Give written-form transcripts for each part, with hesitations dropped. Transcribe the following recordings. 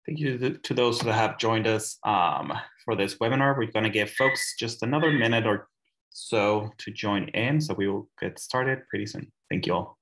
Thank you to those that have joined us for this webinar. We're going to give folks just another minute or so to join in, so we will get started pretty soon. Thank you all.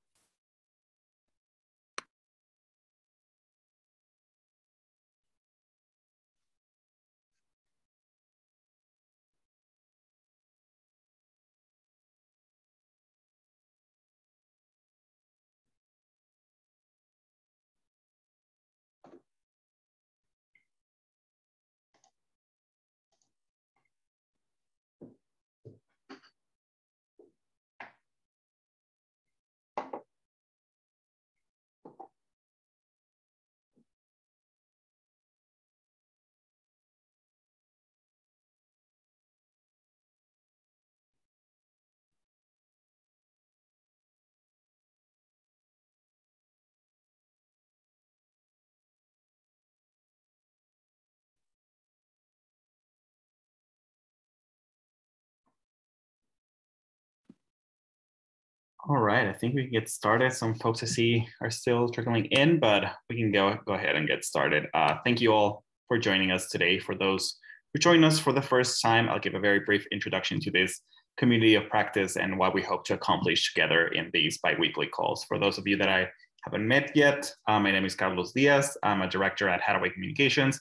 All right, I think we can get started. Some folks I see are still trickling in, but we can go ahead and get started. Thank you all for joining us today. For those who joined us for the first time, I'll give a very brief introduction to this community of practice and what we hope to accomplish together in these bi-weekly calls. For those of you that I haven't met yet, my name is Carlos Diaz. I'm a director at Hathaway Communications,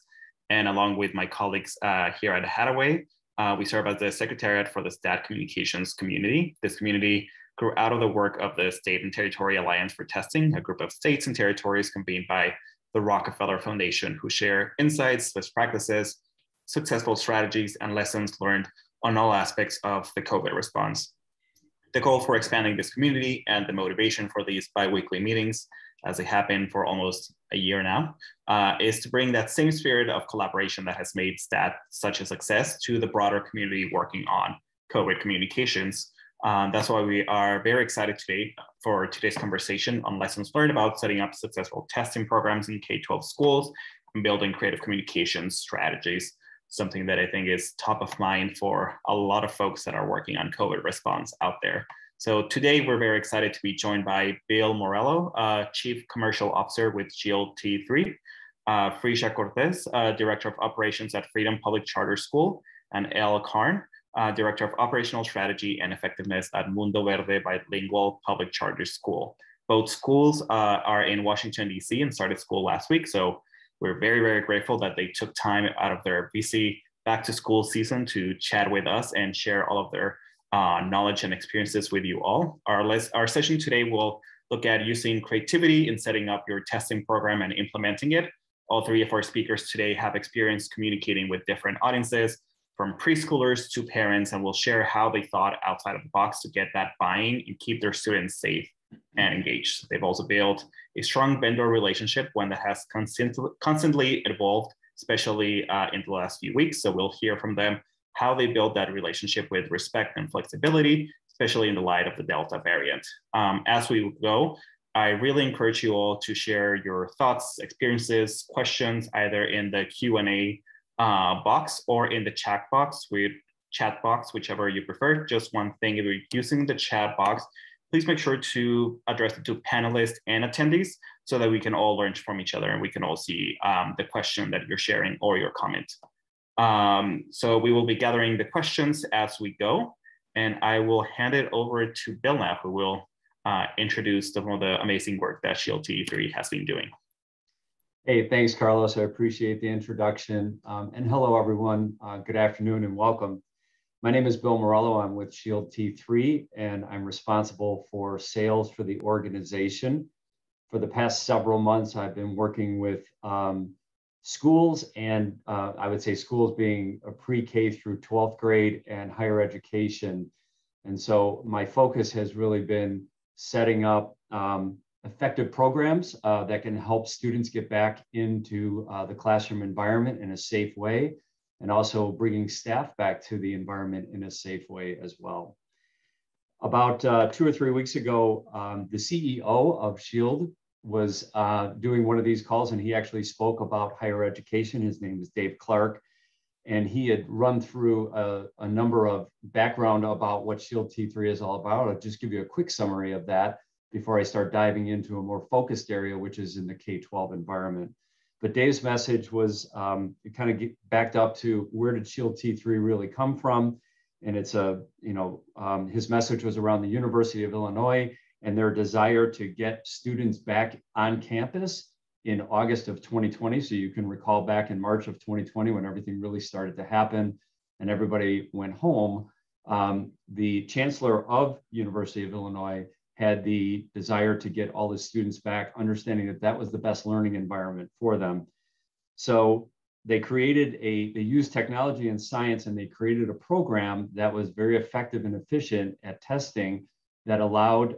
and along with my colleagues here at Hathaway, we serve as the secretariat for the STAT communications community. This community grew out of the work of the State and Territory Alliance for Testing, a group of states and territories convened by the Rockefeller Foundation, who share insights, best practices, successful strategies, and lessons learned on all aspects of the COVID response. The goal for expanding this community and the motivation for these bi-weekly meetings, as they have been for almost a year now, is to bring that same spirit of collaboration that has made STAT such a success to the broader community working on COVID communications. That's why we are very excited today for today's conversation on lessons learned about setting up successful testing programs in K-12 schools and building creative communications strategies, something that I think is top of mind for a lot of folks that are working on COVID response out there. So today we're very excited to be joined by Bill Maurello, Chief Commercial Officer with Shield T3, Fresia Cortes, Director of Operations at Freedom Public Charter School, and Elle, Director of Operational Strategy and Effectiveness at Mundo Verde Bilingual Public Charter School. Both schools are in Washington, D.C. and started school last week. So we're very, very grateful that they took time out of their busy back to school season to chat with us and share all of their knowledge and experiences with you all. Our session today will look at using creativity in setting up your testing program and implementing it. All three of our speakers today have experience communicating with different audiences, from preschoolers to parents, and will share how they thought outside of the box to get that buy-in and keep their students safe and engaged. They've also built a strong vendor relationship, one that has constantly evolved, especially in the last few weeks. So we'll hear from them how they build that relationship with respect and flexibility, especially in the light of the Delta variant. As we go, I really encourage you all to share your thoughts, experiences, questions, either in the Q&A box or in the chat box, whichever you prefer. Just one thing, if you're using the chat box, please make sure to address it to panelists and attendees so that we can all learn from each other and we can all see the question that you're sharing or your comment. So we will be gathering the questions as we go, and I will hand it over to Bill now, who will introduce some of the amazing work that Shield T3 has been doing. Hey, thanks, Carlos. I appreciate the introduction. And hello, everyone. Good afternoon and welcome. My name is Bill Maurello. I'm with Shield T3, and I'm responsible for sales for the organization. For the past several months, I've been working with schools, and I would say schools being a pre-K through 12th grade and higher education. And so my focus has really been setting up effective programs that can help students get back into the classroom environment in a safe way, and also bringing staff back to the environment in a safe way as well. About 2 or 3 weeks ago, the CEO of Shield was doing one of these calls, and he actually spoke about higher education. His name is Dave Clark, and he had run through a number of background about what Shield T3 is all about. I'll just give you a quick summary of that before I start diving into a more focused area, which is in the K-12 environment. But Dave's message was it kind of backed up to where did SHIELD T3 really come from? And it's his message was around the University of Illinois and their desire to get students back on campus in August of 2020. So you can recall back in March of 2020 when everything really started to happen and everybody went home. The chancellor of University of Illinois had the desire to get all the students back, understanding that that was the best learning environment for them. So they used technology and science, and they created a program that was very effective and efficient at testing that allowed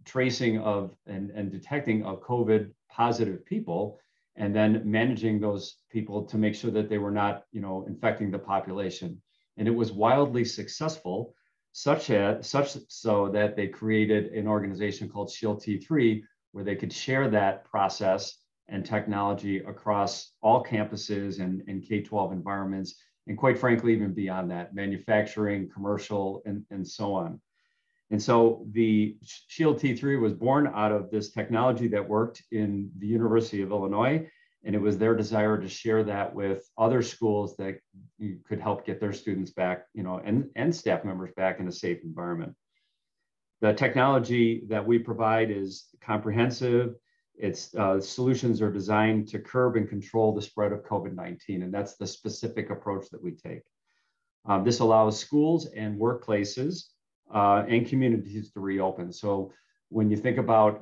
tracing of and detecting of COVID positive people, and then managing those people to make sure that they were not, infecting the population. And it was wildly successful, such so that they created an organization called SHIELD T3, where they could share that process and technology across all campuses and K-12 environments, and quite frankly, even beyond that, manufacturing, commercial, and so on. And so the SHIELD T3 was born out of this technology that worked in the University of Illinois, and it was their desire to share that with other schools that could help get their students back, and staff members back in a safe environment. The technology that we provide is comprehensive. Its solutions are designed to curb and control the spread of COVID-19, and that's the specific approach that we take. This allows schools and workplaces and communities to reopen. So when you think about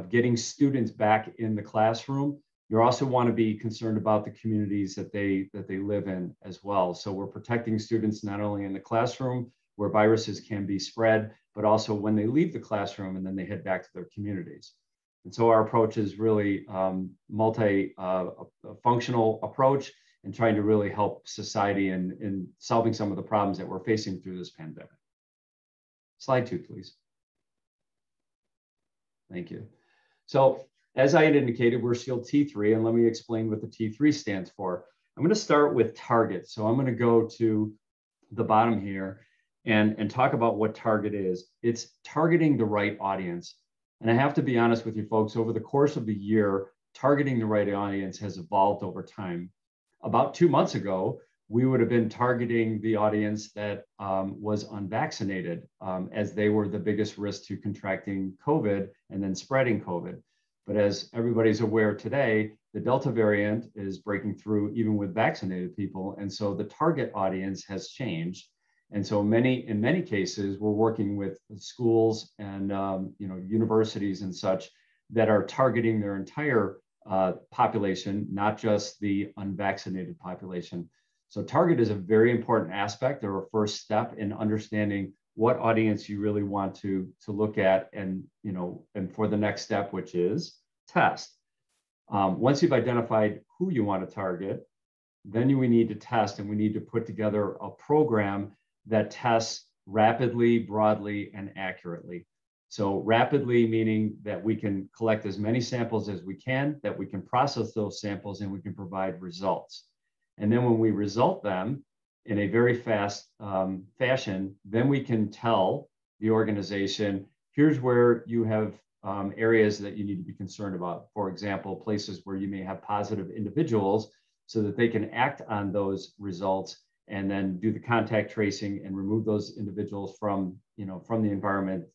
getting students back in the classroom, you also want to be concerned about the communities that they live in as well. So we're protecting students not only in the classroom where viruses can be spread, but also when they leave the classroom and then they head back to their communities. And so our approach is really multi-functional approach and trying to really help society in solving some of the problems that we're facing through this pandemic. Slide 2, please. Thank you. So as I had indicated, we're SHIELD T3, and let me explain what the T3 stands for. I'm going to start with target. So I'm going to go to the bottom here and talk about what target is. It's targeting the right audience. And I have to be honest with you folks, over the course of the year, targeting the right audience has evolved over time. About 2 months ago, we would have been targeting the audience that was unvaccinated, as they were the biggest risk to contracting COVID and then spreading COVID. But as everybody's aware today, the Delta variant is breaking through even with vaccinated people. And so the target audience has changed. And so in many cases, we're working with schools and universities and such that are targeting their entire population, not just the unvaccinated population. So target is a very important aspect or a first step in understanding what audience you really want to look at, and for the next step, which is test. Once you've identified who you want to target, then we need to test, and we need to put together a program that tests rapidly, broadly, and accurately. So rapidly meaning that we can collect as many samples as we can, that we can process those samples, and we can provide results. And then when we result them in a very fast fashion, then we can tell the organization, here's where you have areas that you need to be concerned about. For example, places where you may have positive individuals, so that they can act on those results and then do the contact tracing and remove those individuals from the environment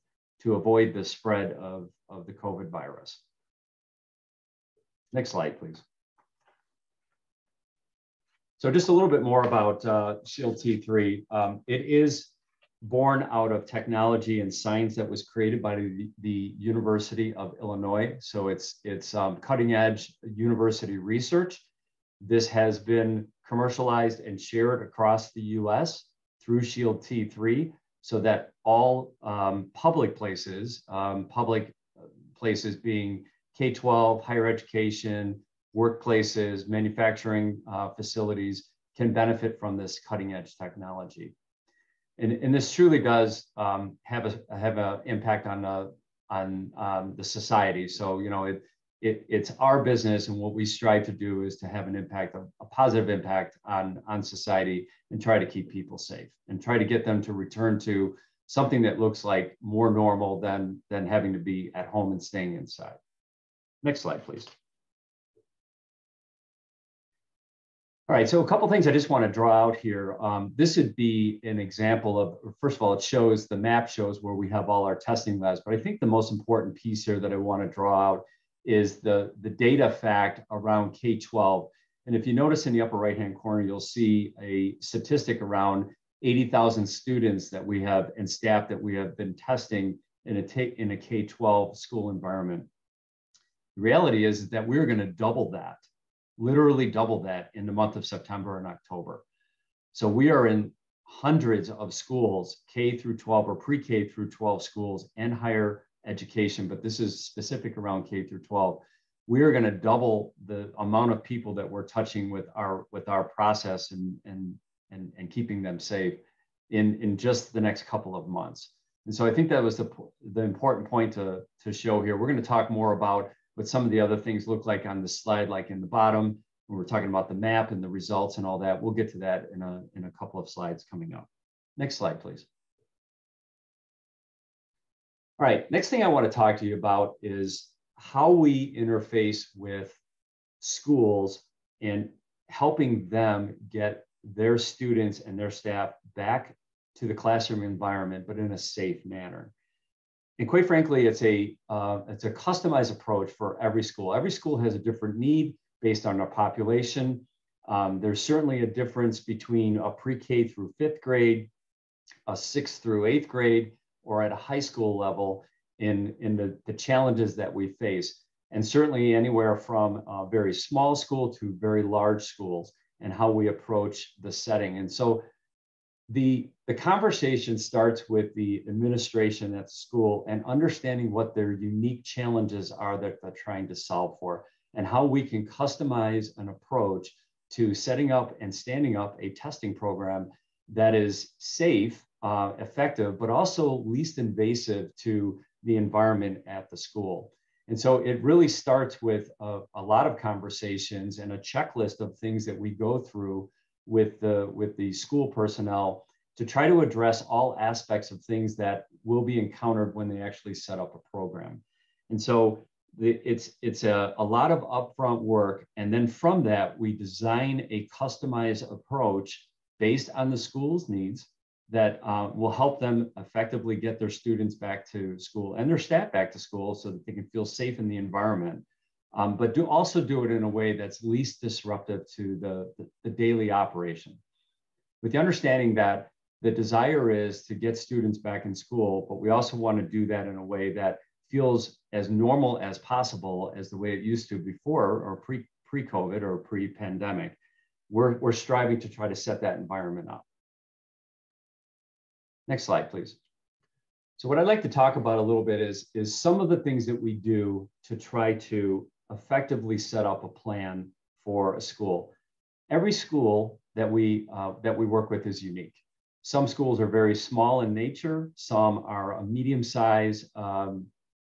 to avoid the spread of the COVID virus. Next slide, please. So just a little bit more about SHIELD T3. It is born out of technology and science that was created by the University of Illinois. So it's cutting edge university research. This has been commercialized and shared across the US through SHIELD T3, so that all public places being K-12, higher education, workplaces, manufacturing facilities can benefit from this cutting edge technology. And this truly does have an impact on the society. So, it's our business, and what we strive to do is to have an impact, a positive impact on society, and try to keep people safe and try to get them to return to something that looks like more normal than having to be at home and staying inside. Next slide, please. All right, so a couple things I just want to draw out here. This would be an example of, first of all, it shows, the map shows where we have all our testing labs, but I think the most important piece here that I want to draw out is the data fact around K-12. And if you notice in the upper right-hand corner, you'll see a statistic around 80,000 students that we have and staff that we have been testing in a K-12 school environment. The reality is that we're going to double that, literally double that in the month of September and October. So we are in hundreds of schools, K through 12 or pre-K through 12 schools and higher education, but this is specific around K through 12. We are going to double the amount of people that we're touching with our process and keeping them safe in just the next couple of months. And so I think that was the important point to show here. We're going to talk more about what some of the other things look like on the slide, like in the bottom, when we're talking about the map and the results and all that. We'll get to that in a couple of slides coming up. Next slide, please. All right, next thing I want to talk to you about is how we interface with schools and helping them get their students and their staff back to the classroom environment, but in a safe manner. And quite frankly, it's a customized approach for every school. Every school has a different need based on their population. There's certainly a difference between a pre-K through 5th grade, a 6th through 8th grade, or at a high school level in the challenges that we face. And certainly anywhere from a very small school to very large schools and how we approach the setting. And so the conversation starts with the administration at the school and understanding what their unique challenges are that they're trying to solve for, and how we can customize an approach to setting up and standing up a testing program that is safe, effective, but also least invasive to the environment at the school. And so it really starts with a lot of conversations and a checklist of things that we go through with the school personnel to try to address all aspects of things that will be encountered when they actually set up a program. And so it's a lot of upfront work. And then from that, we design a customized approach based on the school's needs that will help them effectively get their students back to school and their staff back to school so that they can feel safe in the environment. But also do it in a way that's least disruptive to the daily operation. With the understanding that the desire is to get students back in school, but we also want to do that in a way that feels as normal as possible as the way it used to before or pre-COVID or pre-pandemic. We're striving to try to set that environment up. Next slide, please. So what I'd like to talk about a little bit is some of the things that we do to try to effectively set up a plan for a school. Every school that we work with is unique. Some schools are very small in nature. Some are a medium size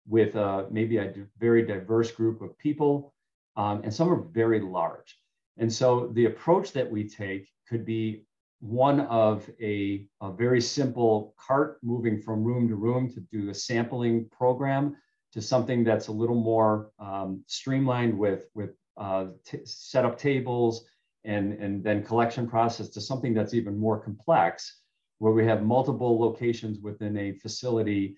with maybe a very diverse group of people, and some are very large. And so the approach that we take could be one of a very simple cart moving from room to room to do a sampling program, to something that's a little more streamlined with set up tables and then collection process, to something that's even more complex, where we have multiple locations within a facility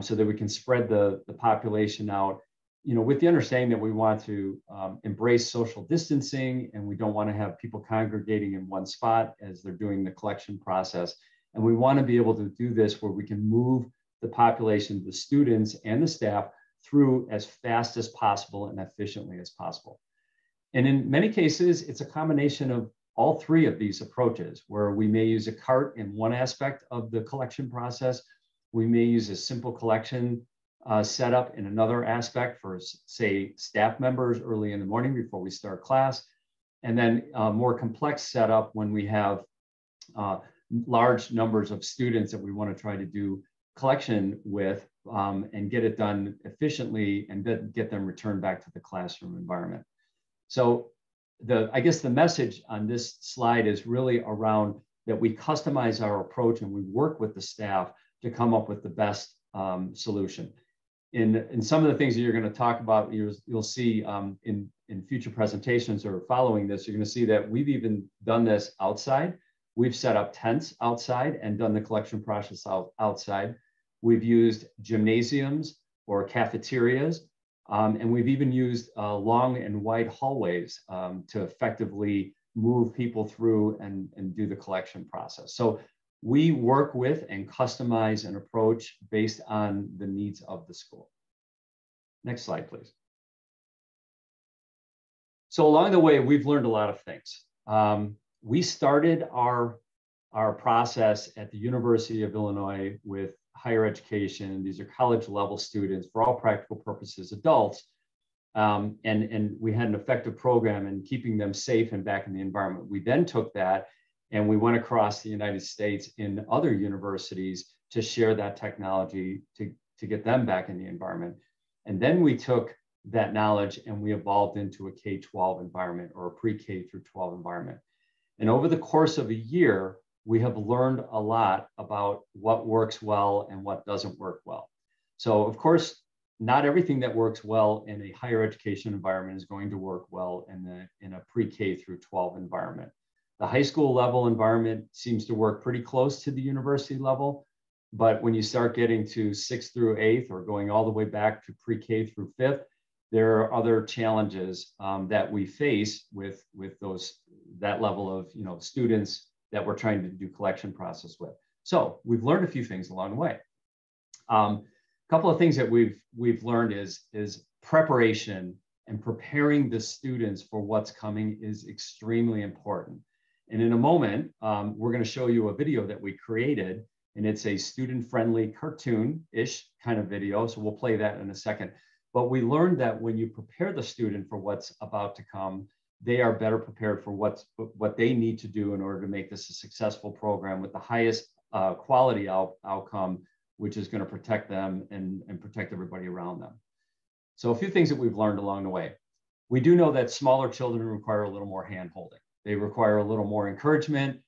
so that we can spread the population out, with the understanding that we want to embrace social distancing, and we don't want to have people congregating in one spot as they're doing the collection process. And we want to be able to do this where we can move the population, the students and the staff, through as fast as possible and efficiently as possible. And in many cases, it's a combination of all three of these approaches, where we may use a cart in one aspect of the collection process. We may use a simple collection setup in another aspect for, say, staff members early in the morning before we start class. And then a more complex setup when we have large numbers of students that we want to try to do collection with and get it done efficiently and then get them returned back to the classroom environment. So I guess the message on this slide is really around that we customize our approach and we work with the staff to come up with the best solution. In some of the things that you're going to talk about, you'll see in future presentations or following this, you're going to see that we've even done this outside. We've set up tents outside and done the collection process outside. We've used gymnasiums or cafeterias, and we've even used long and wide hallways to effectively move people through and do the collection process. So we work with and customize an approach based on the needs of the school. Next slide, please. So along the way, we've learned a lot of things. We started our process at the University of Illinois with higher education. These are college level students, for all practical purposes, adults. And we had an effective program in keeping them safe and back in the environment. We then took that and we went across the United States in other universities to share that technology to get them back in the environment. And then we took that knowledge and we evolved into a K-12 environment or a pre-K through 12 environment. And over the course of a year, we have learned a lot about what works well and what doesn't work well. So of course, not everything that works well in a higher education environment is going to work well in a pre-K through 12 environment. The high school level environment seems to work pretty close to the university level, but when you start getting to 6th through 8th or going all the way back to pre-K through 5th, there are other challenges that we face with that level of students that we're trying to do collection process with. So we've learned a few things along the way. A couple of things that we've learned is preparation and preparing the students for what's coming is extremely important. And in a moment, we're going to show you a video that we created, and it's a student-friendly cartoon-ish kind of video. So we'll play that in a second. But we learned that when you prepare the student for what's about to come, they are better prepared for what they need to do in order to make this a successful program with the highest quality outcome, which is going to protect them and protect everybody around them. So a few things that we've learned along the way. We do know that smaller children require a little more hand-holding. They require a little more encouragement.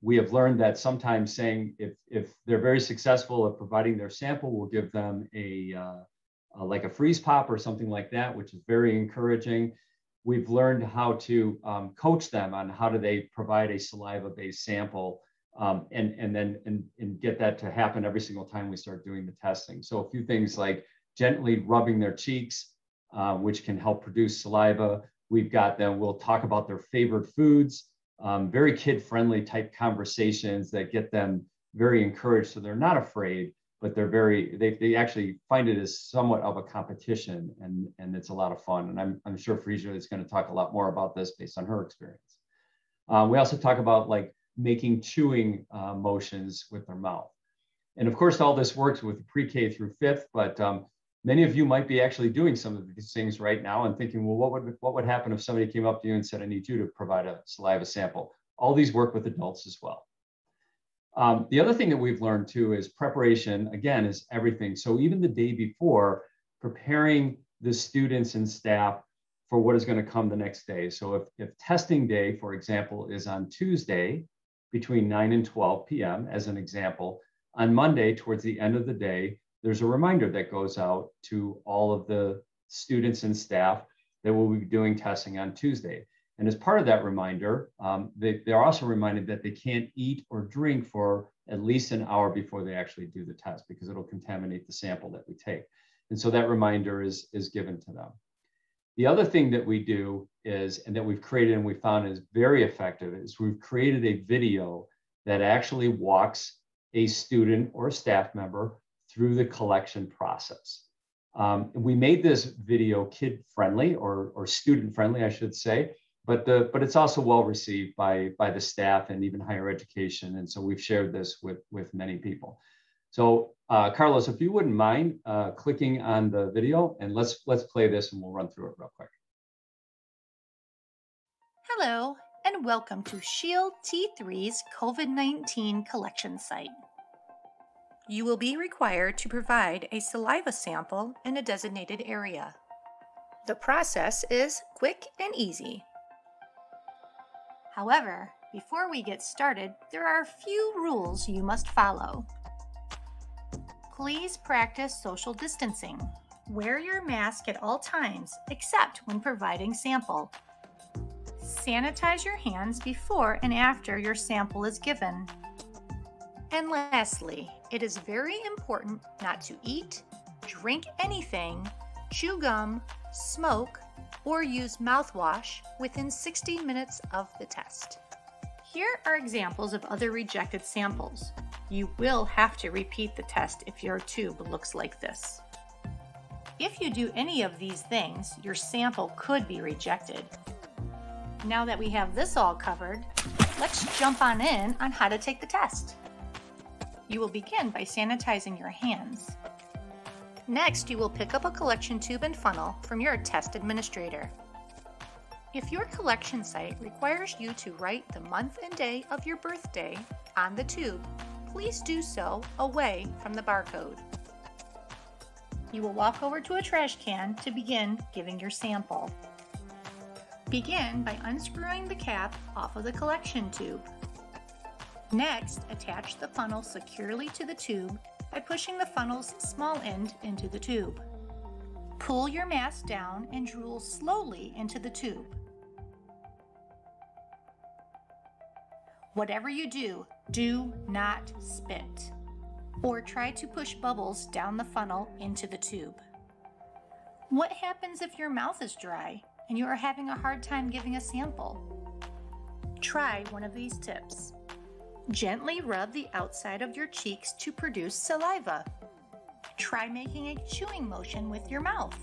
We have learned that sometimes saying if they're very successful at providing their sample, we'll give them like a freeze pop or something like that, which is very encouraging. We've learned how to coach them on how do they provide a saliva-based sample and then get that to happen every single time we start doing the testing. So a few things like gently rubbing their cheeks, which can help produce saliva. We've got them, we'll talk about their favorite foods, very kid-friendly type conversations that get them very encouraged so they're not afraid, but they actually find it as somewhat of a competition and it's a lot of fun. And I'm sure Fresia is going to talk a lot more about this based on her experience. We also talk about like making chewing motions with their mouth. And of course, all this works with pre-K through 5th, but many of you might be actually doing some of these things right now and thinking, well, what would happen if somebody came up to you and said, I need you to provide a saliva sample? All these work with adults as well. The other thing that we've learned too is preparation, again, is everything. So even the day before, preparing the students and staff for what is going to come the next day. So if testing day, for example, is on Tuesday between 9 and 12 p.m., as an example, on Monday, towards the end of the day, there's a reminder that goes out to all of the students and staff that will be doing testing on Tuesday. And as part of that reminder, they're also reminded that they can't eat or drink for at least an hour before they actually do the test because it'll contaminate the sample that we take. And so that reminder is given to them. The other thing that we do is, and that we've created and we found is very effective, is we've created a video that actually walks a student or a staff member through the collection process. We made this video kid-friendly or student-friendly, I should say, but it's also well received by the staff and even higher education. And so we've shared this with many people. So Carlos, if you wouldn't mind clicking on the video and let's play this and we'll run through it real quick. Hello, and welcome to Shield T3's COVID-19 collection site. You will be required to provide a saliva sample in a designated area. The process is quick and easy. However, before we get started, there are a few rules you must follow. Please practice social distancing. Wear your mask at all times, except when providing sample. Sanitize your hands before and after your sample is given. And lastly, it is very important not to eat, drink anything, chew gum, smoke, or use mouthwash within 60 minutes of the test. Here are examples of other rejected samples. You will have to repeat the test if your tube looks like this. If you do any of these things, your sample could be rejected. Now that we have this all covered, let's jump on in on how to take the test. You will begin by sanitizing your hands. Next, you will pick up a collection tube and funnel from your test administrator. If your collection site requires you to write the month and day of your birthday on the tube, please do so away from the barcode. You will walk over to a trash can to begin giving your sample. Begin by unscrewing the cap off of the collection tube. Next, attach the funnel securely to the tube by pushing the funnel's small end into the tube. Pull your mask down and drool slowly into the tube. Whatever you do, do not spit or try to push bubbles down the funnel into the tube. What happens if your mouth is dry and you are having a hard time giving a sample? Try one of these tips. Gently rub the outside of your cheeks to produce saliva. Try making a chewing motion with your mouth.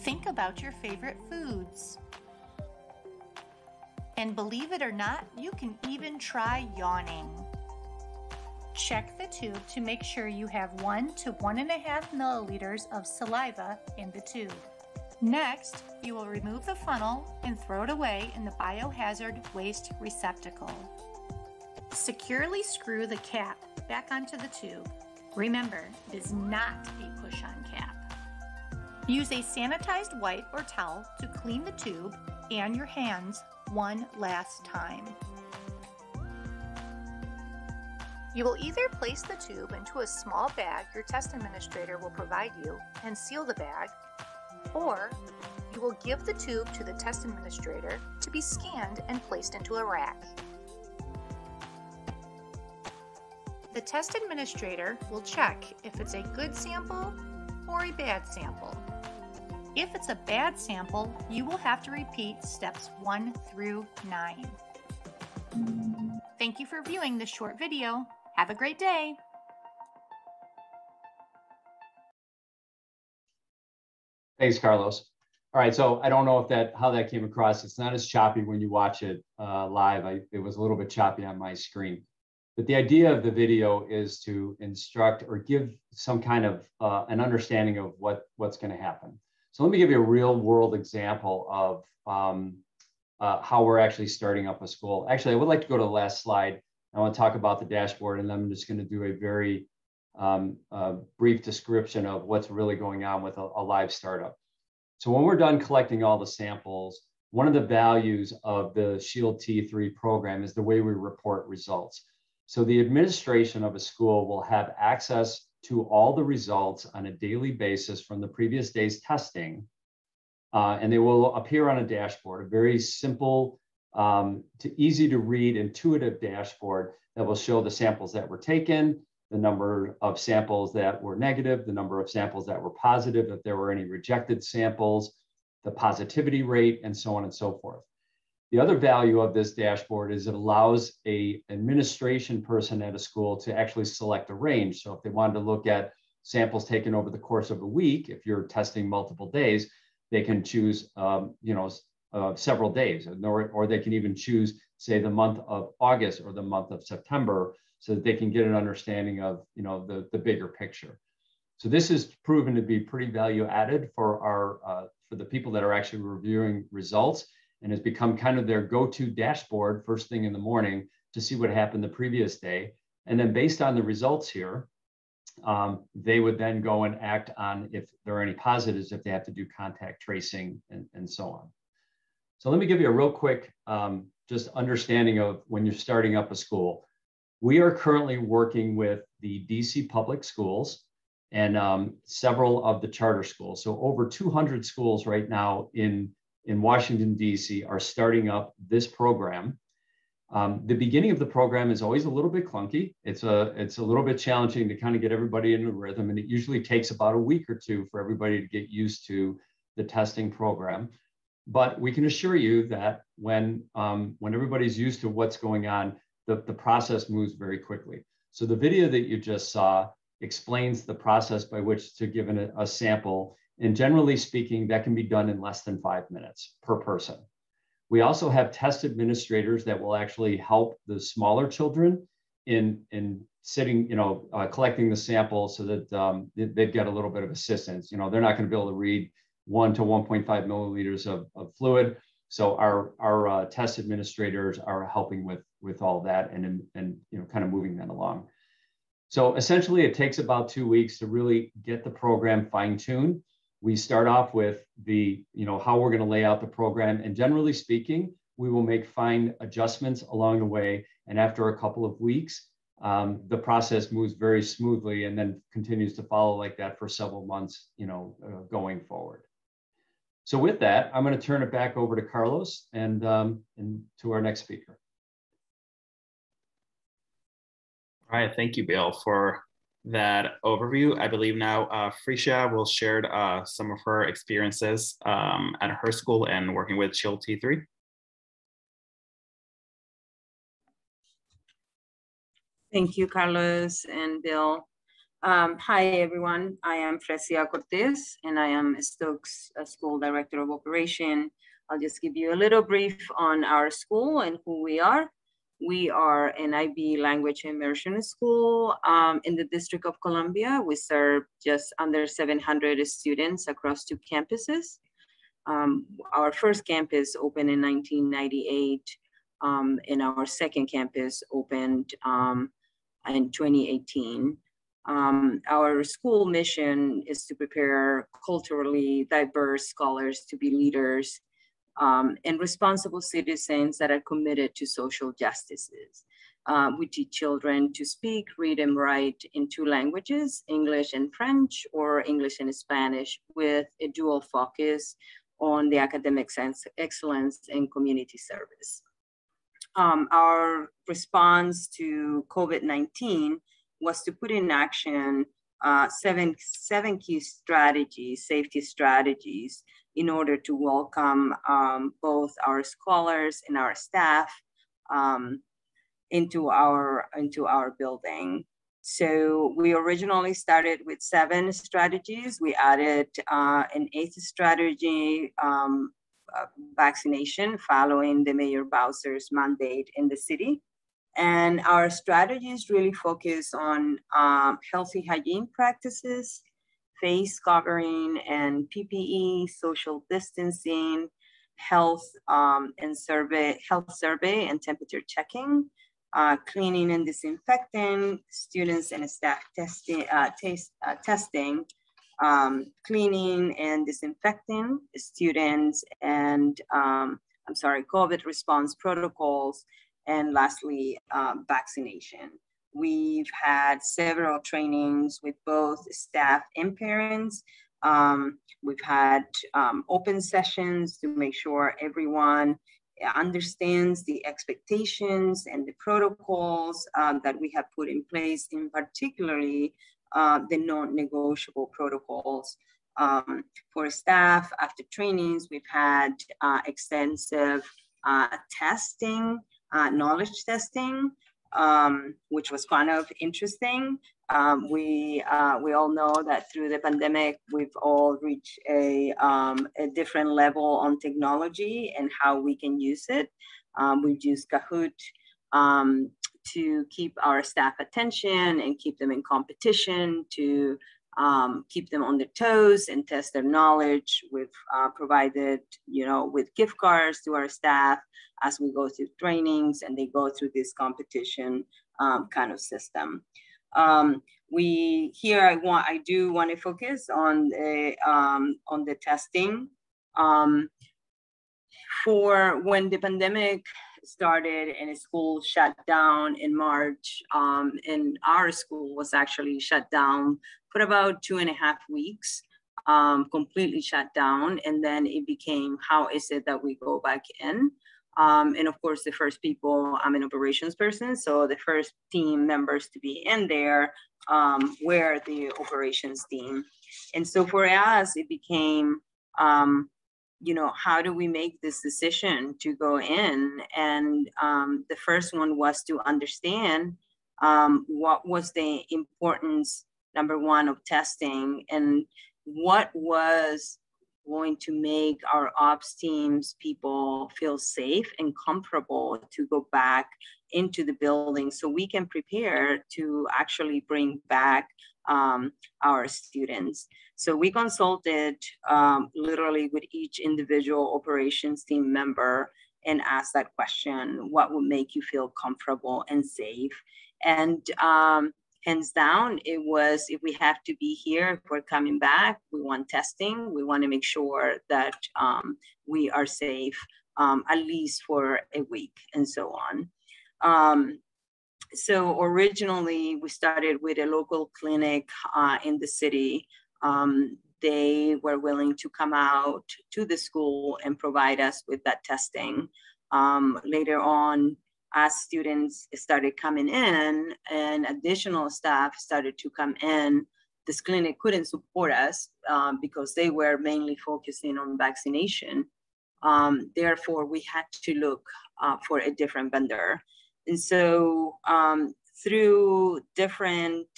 Think about your favorite foods. And believe it or not, you can even try yawning. Check the tube to make sure you have 1 to 1.5 milliliters of saliva in the tube. Next, you will remove the funnel and throw it away in the biohazard waste receptacle. Securely screw the cap back onto the tube. Remember, it is not a push-on cap. Use a sanitized wipe or towel to clean the tube and your hands one last time. You will either place the tube into a small bag your test administrator will provide you and seal the bag, or you will give the tube to the test administrator to be scanned and placed into a rack. The test administrator will check if it's a good sample or a bad sample. If it's a bad sample, you will have to repeat steps 1 through 9. Thank you for viewing this short video. Have a great day. Thanks, Carlos. All right, so I don't know if how that came across. It's not as choppy when you watch it live. It was a little bit choppy on my screen. But the idea of the video is to instruct or give some kind of an understanding of what's going to happen. So let me give you a real world example of how we're actually starting up a school. Actually, I would like to go to the last slide. I want to talk about the dashboard, and then I'm just going to do a very brief description of what's really going on with a live startup. So when we're done collecting all the samples, one of the values of the Shield T3 program is the way we report results. So the administration of a school will have access to all the results on a daily basis from the previous day's testing, and they will appear on a dashboard, a very simple, easy to read, intuitive dashboard that will show the samples that were taken, the number of samples that were negative, the number of samples that were positive, if there were any rejected samples, the positivity rate, and so on and so forth. The other value of this dashboard is it allows an administration person at a school to actually select a range. So if they wanted to look at samples taken over the course of a week, if you're testing multiple days, they can choose several days, or they can even choose, say, the month of August or the month of September, so that they can get an understanding of the bigger picture. So this is proven to be pretty value added for the people that are actually reviewing results, and has become kind of their go-to dashboard first thing in the morning to see what happened the previous day. And then based on the results here, they would then go and act on if there are any positives, if they have to do contact tracing and so on. So let me give you a real quick just understanding of when you're starting up a school. We are currently working with the DC public schools and several of the charter schools. So over 200 schools right now in Washington, DC are starting up this program. The beginning of the program is always a little bit clunky. It's a little bit challenging to kind of get everybody into rhythm, and it usually takes about a week or two for everybody to get used to the testing program. But we can assure you that when everybody's used to what's going on, the process moves very quickly. So the video that you just saw explains the process by which to give a sample. And generally speaking, that can be done in less than 5 minutes per person. We also have test administrators that will actually help the smaller children in sitting, collecting the sample so that they've got a little bit of assistance. They're not going to be able to read 1 to 1.5 milliliters of fluid. So our test administrators are helping with all that and kind of moving that along. So essentially, it takes about 2 weeks to really get the program fine-tuned. We start off with how we're going to lay out the program, and generally speaking, we will make fine adjustments along the way. And after a couple of weeks, the process moves very smoothly and then continues to follow like that for several months, going forward. So with that, I'm going to turn it back over to Carlos and to our next speaker. All right, thank you, Bill, for that overview. I believe now Fresia will share some of her experiences at her school and working with Shield T3. Thank you, Carlos and Bill. Hi, everyone. I am Fresia Cortes, and I am Stokes School Director of Operation. I'll just give you a little brief on our school and who we are. We are an IB language immersion school in the District of Columbia. We serve just under 700 students across 2 campuses. Our first campus opened in 1998, and our second campus opened in 2018. Our school mission is to prepare culturally diverse scholars to be leaders and responsible citizens that are committed to social justices. We teach children to speak, read, and write in 2 languages, English and French, or English and Spanish, with a dual focus on the academic excellence and community service. Our response to COVID-19 was to put in action seven key strategies, safety strategies, in order to welcome both our scholars and our staff into our building. So we originally started with 7 strategies. We added an 8th strategy, vaccination, following the Mayor Bowser's mandate in the city. And our strategies really focus on healthy hygiene practices, face covering and PPE, social distancing, health survey and temperature checking, cleaning and disinfecting, students and staff testing, cleaning and disinfecting students, and COVID response protocols, and lastly, vaccination. We've had several trainings with both staff and parents. We've had open sessions to make sure everyone understands the expectations and the protocols that we have put in place, in particularly the non-negotiable protocols. For staff, after trainings, we've had extensive testing, knowledge testing, which was kind of interesting. We all know that through the pandemic, we've all reached a different level on technology and how we can use it. We've used Kahoot to keep our staff attention and keep them in competition, to keep them on their toes and test their knowledge. We've provided, with gift cards to our staff as we go through trainings and they go through this competition kind of system. I do want to focus on the testing. For when the pandemic started and school shut down in March, and our school was actually shut down for about 2.5 weeks, completely shut down. And then it became, how is it that we go back in? And of course, the first people, I'm an operations person, so the first team members to be in there were the operations team. And so for us, it became, how do we make this decision to go in? And the first one was to understand what was the importance, number one, of testing, and what was going to make our ops teams people feel safe and comfortable to go back into the building so we can prepare to actually bring back our students. So we consulted literally with each individual operations team member and asked that question: what would make you feel comfortable and safe? And hands down, it was, if we have to be here, if we're coming back, we want testing. We want to make sure that we are safe, at least for a week, and so on. So originally, we started with a local clinic in the city. They were willing to come out to the school and provide us with that testing. Later on, as students started coming in and additional staff started to come in, this clinic couldn't support us because they were mainly focusing on vaccination. Therefore, we had to look for a different vendor. And so through different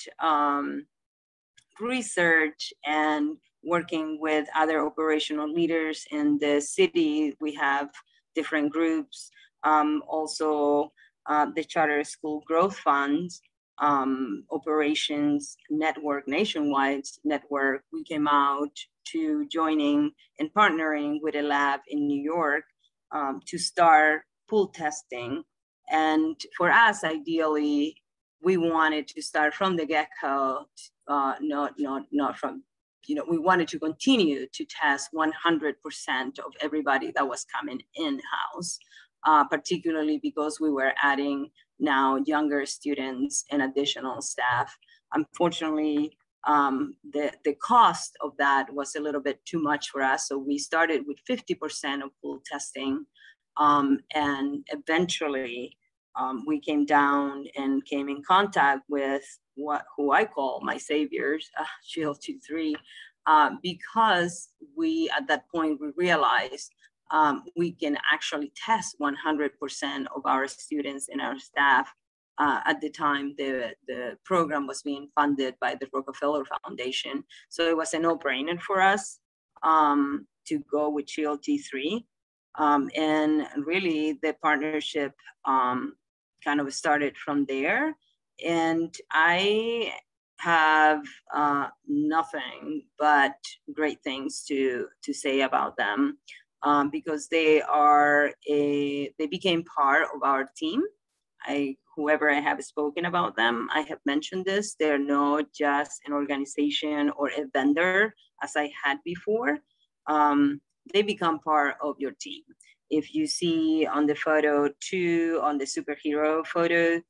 research and working with other operational leaders in the city, we have different groups. Also, the Charter School Growth Funds, operations network, nationwide network, we came out to joining and partnering with a lab in New York to start pool testing. And for us, ideally, we wanted to start from the get-go, not from, we wanted to continue to test 100% of everybody that was coming in-house. Particularly because we were adding now younger students and additional staff. Unfortunately, the cost of that was a little bit too much for us. So we started with 50% of pool testing. And eventually we came down and came in contact with who I call my saviors, Shield T3, because we, at that point, we realized we can actually test 100% of our students and our staff. At the time, the program was being funded by the Rockefeller Foundation. So it was a no-brainer for us to go with Shield T3. And really, the partnership kind of started from there. And I have nothing but great things to say about them. Because they became part of our team. Whoever I have spoken about them, I have mentioned this, they're not just an organization or a vendor as I had before. They become part of your team. If you see on the photo, on the superhero photo,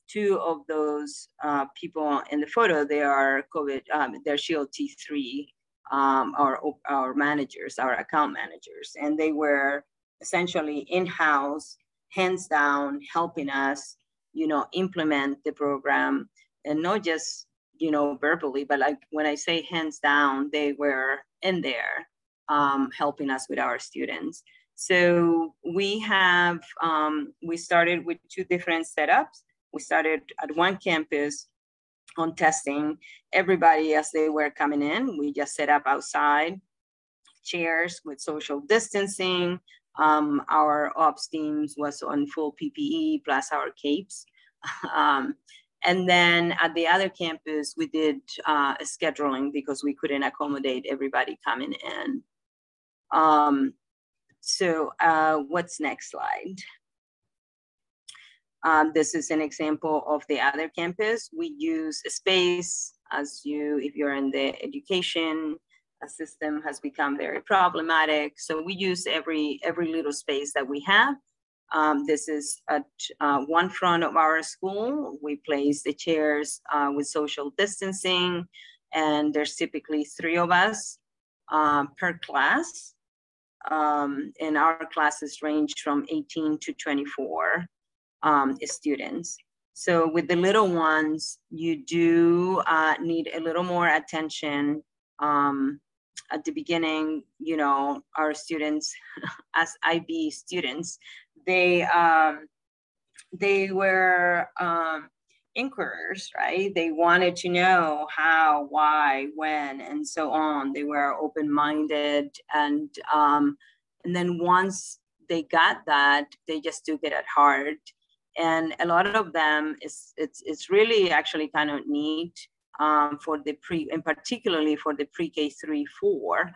two of those people in the photo, they are they're Shield T3. Our managers, our account managers, and they were essentially in-house, hands down, helping us, implement the program, and not just, verbally, but like when I say hands down, they were in there helping us with our students. So we have, we started with two different setups. We started at one campus on testing everybody as they were coming in. We just set up outside chairs with social distancing. Our ops teams was on full PPE plus our capes. And then at the other campus, we did scheduling because we couldn't accommodate everybody coming in. So what's next slide? This is an example of the other campus. We use a space if you're in the education, a system has become very problematic. So we use every little space that we have This is at one front of our school. We place the chairs with social distancing, and there's typically 3 of us per class. And our classes range from 18 to 24 students. So with the little ones, you do need a little more attention. At the beginning, you know, our students, as IB students, they were inquirers, right? They wanted to know how, why, when, and so on. They were open-minded, and then once they got that, they just took it at heart. And a lot of them, it's really actually kind of neat for the and particularly for the pre-K 3-4.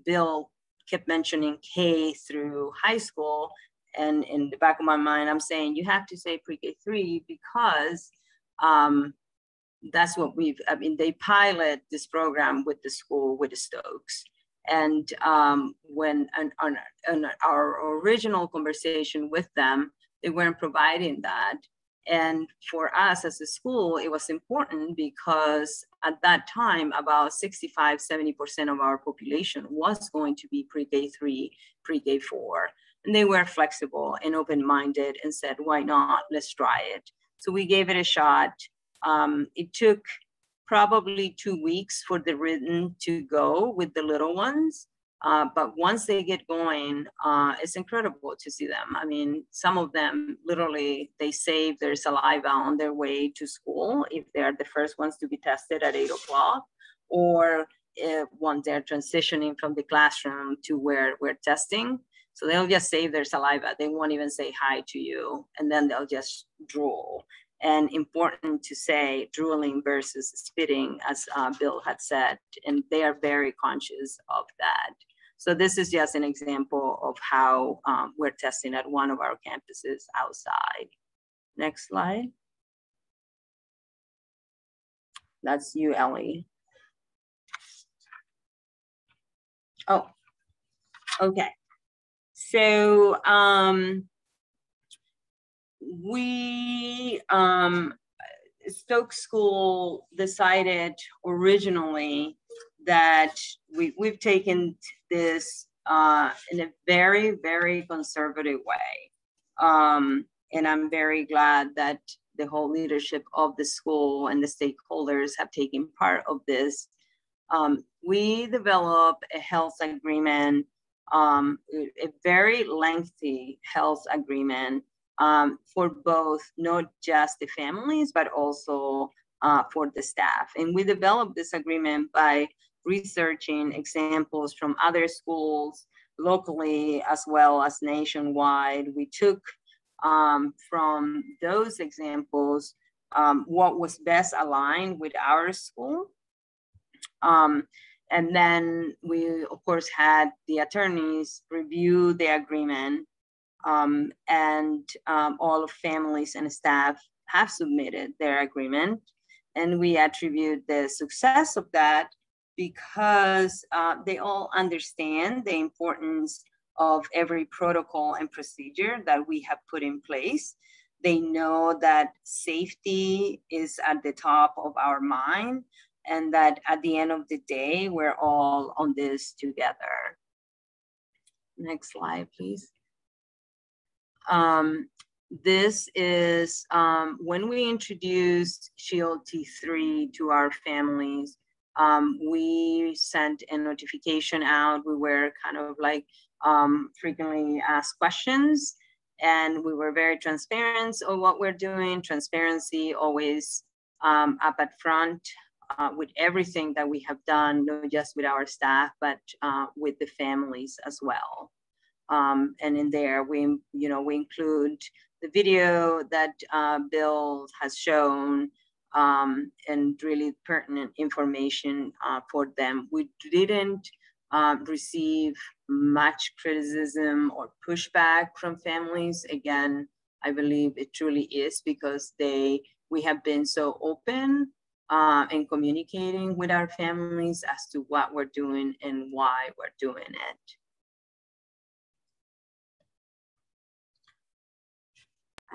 Bill kept mentioning K through high school, and in the back of my mind, I'm saying you have to say pre-K 3 because that's what they pilot this program with the school, with the Stokes. And when on our original conversation with them, they weren't providing that. And for us as a school, it was important because at that time, about 65-70% of our population was going to be pre-K 3, pre-K 4. And they were flexible and open-minded and said, why not? Let's try it. So we gave it a shot. It took probably 2 weeks for the written to go with the little ones. But once they get going, it's incredible to see them. I mean, some of them literally, they save their saliva on their way to school if they're the first ones to be tested at 8 o'clock, or when they're transitioning from the classroom to where we're testing. So they'll just save their saliva. They won't even say hi to you, and then they'll just drool. And important to say, drooling versus spitting, as Bill had said, and they are very conscious of that. So this is just an example of how we're testing at one of our campuses outside. Next slide. That's you, Elle. Oh, okay. So we, Stokes School decided originally that we've taken this in a very, very conservative way. And I'm very glad that the whole leadership of the school and the stakeholders have taken part of this. We developed a health agreement, a very lengthy health agreement for both, not just the families, but also for the staff. And we developed this agreement by researching examples from other schools locally as well as nationwide. We took from those examples what was best aligned with our school. And then we, of course, had the attorneys review the agreement, and all of families and staff have submitted their agreement. And we attribute the success of that because they all understand the importance of every protocol and procedure that we have put in place. They know that safety is at the top of our mind, and that at the end of the day, we're all on this together. Next slide, please. This is when we introduced Shield T3 to our families, we sent a notification out. We were kind of like frequently asked questions, and we were very transparent of what we're doing. Transparency always up at front with everything that we have done, not just with our staff, but with the families as well. And in there, we include the video that Bill has shown, and really pertinent information for them. We didn't receive much criticism or pushback from families. Again, I believe it truly is because we have been so open in communicating with our families as to what we're doing and why we're doing it.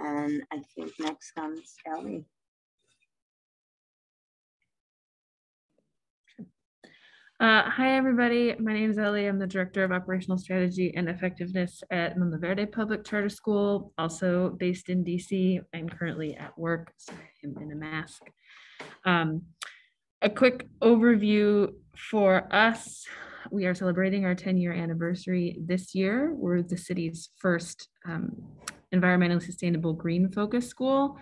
And I think next comes Elle. Hi, everybody. My name is Elle. I'm the Director of Operational Strategy and Effectiveness at the Verde Public Charter School, also based in DC. I'm currently at work, so I'm in a mask. A quick overview for us. We are celebrating our 10-year anniversary this year. We're the city's first environmentally sustainable green focused school.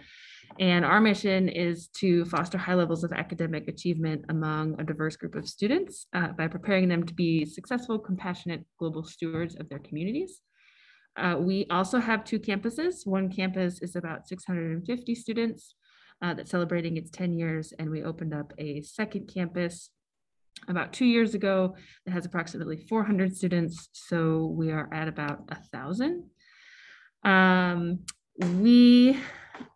And our mission is to foster high levels of academic achievement among a diverse group of students by preparing them to be successful, compassionate global stewards of their communities. We also have 2 campuses. One campus is about 650 students that's celebrating its 10 years, and we opened up a second campus about 2 years ago that has approximately 400 students, so we are at about 1,000. We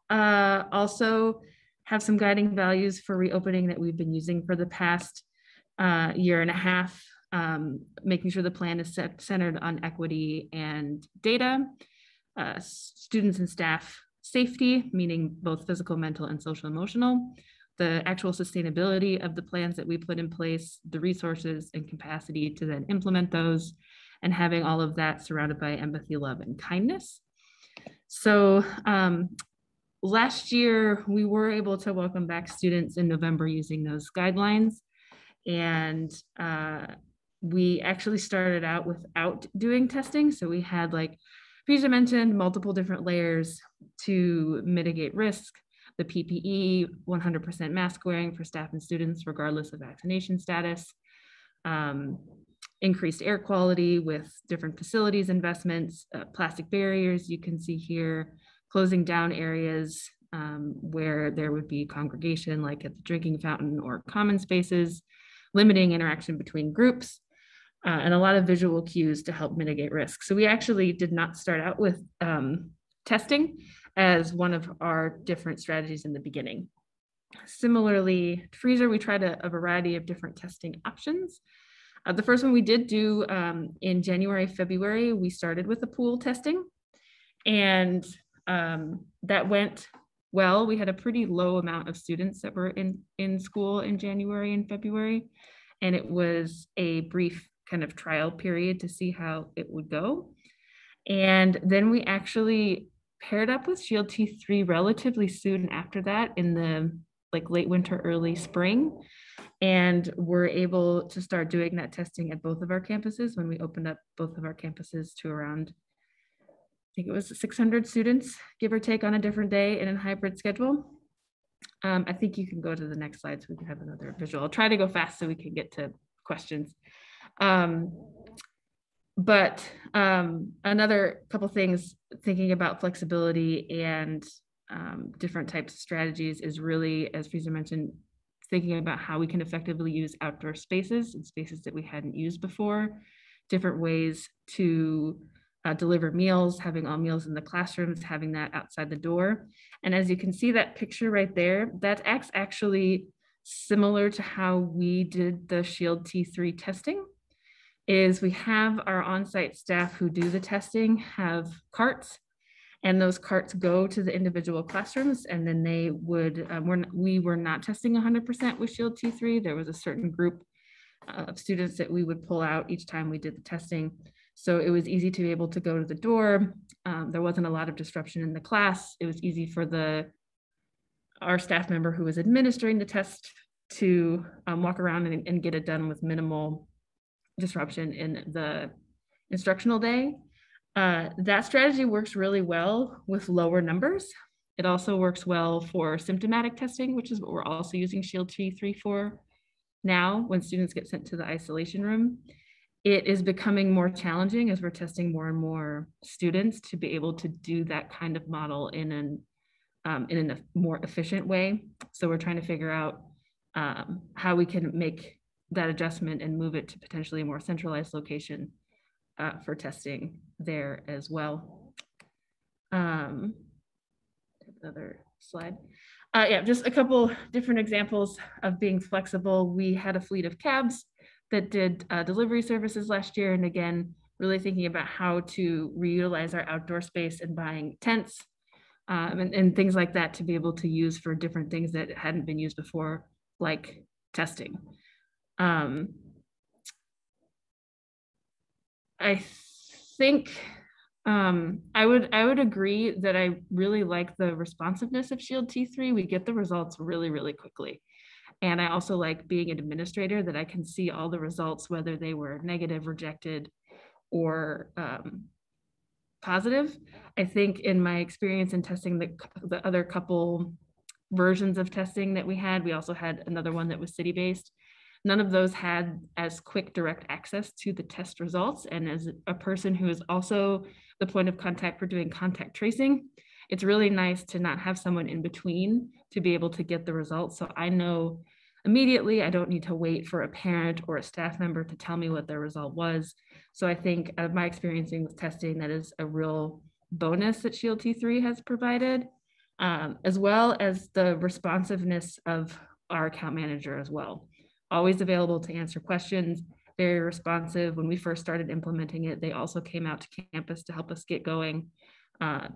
also have some guiding values for reopening that we've been using for the past year and a half, making sure the plan is centered on equity and data, students and staff safety, meaning both physical, mental, and social emotional, the actual sustainability of the plans that we put in place, the resources and capacity to then implement those, and having all of that surrounded by empathy, love, and kindness. So last year, we were able to welcome back students in November using those guidelines. And we actually started out without doing testing. So we had, like Fresia mentioned, multiple different layers to mitigate risk. The PPE, 100% mask wearing for staff and students, regardless of vaccination status. Increased air quality with different facilities investments, plastic barriers, you can see here, closing down areas where there would be congregation, like at the drinking fountain or common spaces, limiting interaction between groups, and a lot of visual cues to help mitigate risk. So we actually did not start out with testing as one of our different strategies in the beginning. Similarly, Fresia, we tried a variety of different testing options. The first one we did do in January, February, we started with the pool testing, and that went well. We had a pretty low amount of students that were in school in January and February, and it was a brief kind of trial period to see how it would go. And then we actually paired up with Shield T3 relatively soon after that, in the late winter, early spring. And we're able to start doing that testing at both of our campuses when we opened up both of our campuses to around, I think it was 600 students, give or take, on a different day in a hybrid schedule. I think you can go to the next slide so we can have another visual. I'll try to go fast so we can get to questions. But another couple things, thinking about flexibility and different types of strategies, is really, as Fresia mentioned, thinking about how we can effectively use outdoor spaces and spaces that we hadn't used before, different ways to deliver meals, having all meals in the classrooms, having that outside the door. And as you can see that picture right there, that's actually similar to how we did the Shield T3 testing. Is we have our on-site staff who do the testing have carts, and those carts go to the individual classrooms, and then they would, we were not testing 100% with Shield T3. There was a certain group of students that we would pull out each time we did the testing. So it was easy to be able to go to the door. There wasn't a lot of disruption in the class. It was easy for our staff member who was administering the test to walk around and get it done with minimal disruption in the instructional day. That strategy works really well with lower numbers. It also works well for symptomatic testing, which is what we're also using Shield T3 for now when students get sent to the isolation room. It is becoming more challenging as we're testing more and more students to be able to do that kind of model in a more efficient way. So we're trying to figure out how we can make that adjustment and move it to potentially a more centralized location for testing there as well. Another slide. Yeah, just a couple different examples of being flexible. We had a fleet of cabs that did delivery services last year. And again, really thinking about how to reutilize our outdoor space and buying tents and things like that to be able to use for different things that hadn't been used before, like testing. I think I would agree that I really like the responsiveness of Shield T3. We get the results really, really quickly. And I also like being an administrator, that I can see all the results, whether they were negative, rejected, or positive. I think in my experience in testing the other couple versions of testing that we also had another one that was city-based. None of those had as quick direct access to the test results. And as a person who is also the point of contact for doing contact tracing, it's really nice to not have someone in between to be able to get the results. So I know immediately, I don't need to wait for a parent or a staff member to tell me what their result was. So I think of my experiencing with testing, that is a real bonus that Shield T3 has provided, as well as the responsiveness of our account manager as well. Always available to answer questions, very responsive. When we first started implementing it, they also came out to campus to help us get going.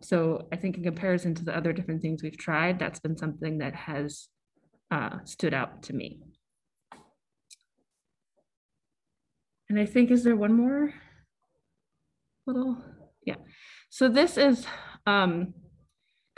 So I think in comparison to the other different things we've tried, that's been something that has stood out to me. And I think, is there one more little? Yeah. So this is kind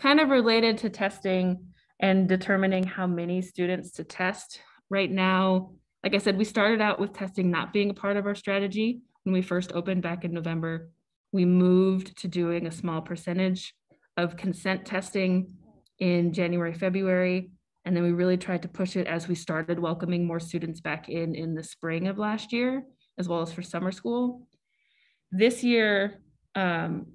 of related to testing and determining how many students to test. Right now, like I said, we started out with testing not being a part of our strategy. When we first opened back in November, we moved to doing a small percentage of consent testing in January, February. And then we really tried to push it as we started welcoming more students back in the spring of last year, as well as for summer school. This year,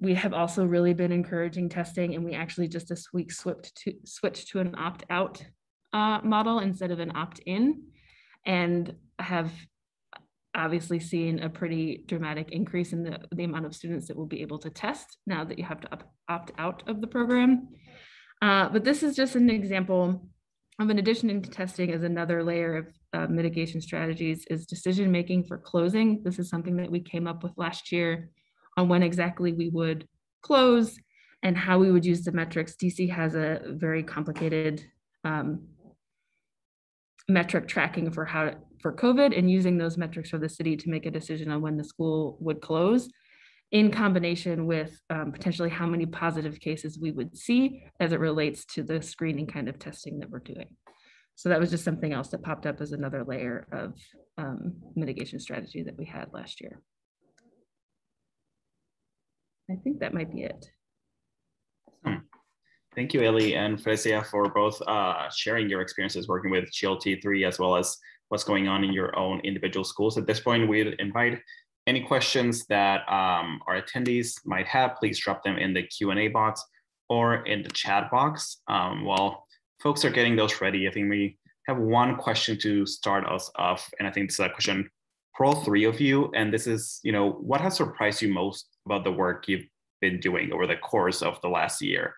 we have also really been encouraging testing, and we actually just this week switched to an opt-out model instead of an opt-in, and have obviously seen a pretty dramatic increase in the amount of students that will be able to test now that you have to opt out of the program. But this is just an example of, in addition to testing, as another layer of mitigation strategies is decision-making for closing. This is something that we came up with last year on when exactly we would close and how we would use the metrics. DC has a very complicated metric tracking for COVID, and using those metrics for the city to make a decision on when the school would close, in combination with potentially how many positive cases we would see as it relates to the screening kind of testing that we're doing. So that was just something else that popped up as another layer of mitigation strategy that we had last year. I think that might be it. Thank you, Elle and Fresia, for both sharing your experiences working with Shield T3, as well as what's going on in your own individual schools. At this point, we'd invite any questions that our attendees might have. Please drop them in the Q&A box or in the chat box. While folks are getting those ready, I think we have one question to start us off, and I think this is a question for all three of you. And this is, what has surprised you most about the work you've been doing over the course of the last year?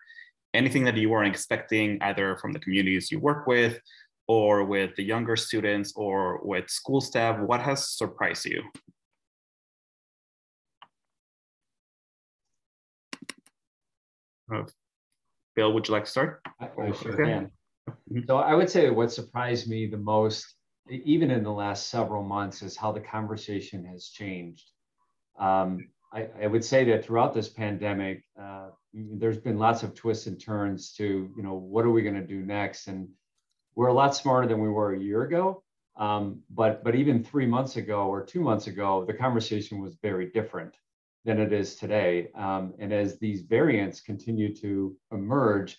Anything that you weren't expecting, either from the communities you work with, or with the younger students, or with school staff? What has surprised you? Bill, would you like to start? I sure can. So I would say what surprised me the most, even in the last several months, is how the conversation has changed. I would say that throughout this pandemic, there's been lots of twists and turns to, what are we going to do next? And we're a lot smarter than we were a year ago. But even 3 months ago or 2 months ago, the conversation was very different than it is today. And as these variants continue to emerge,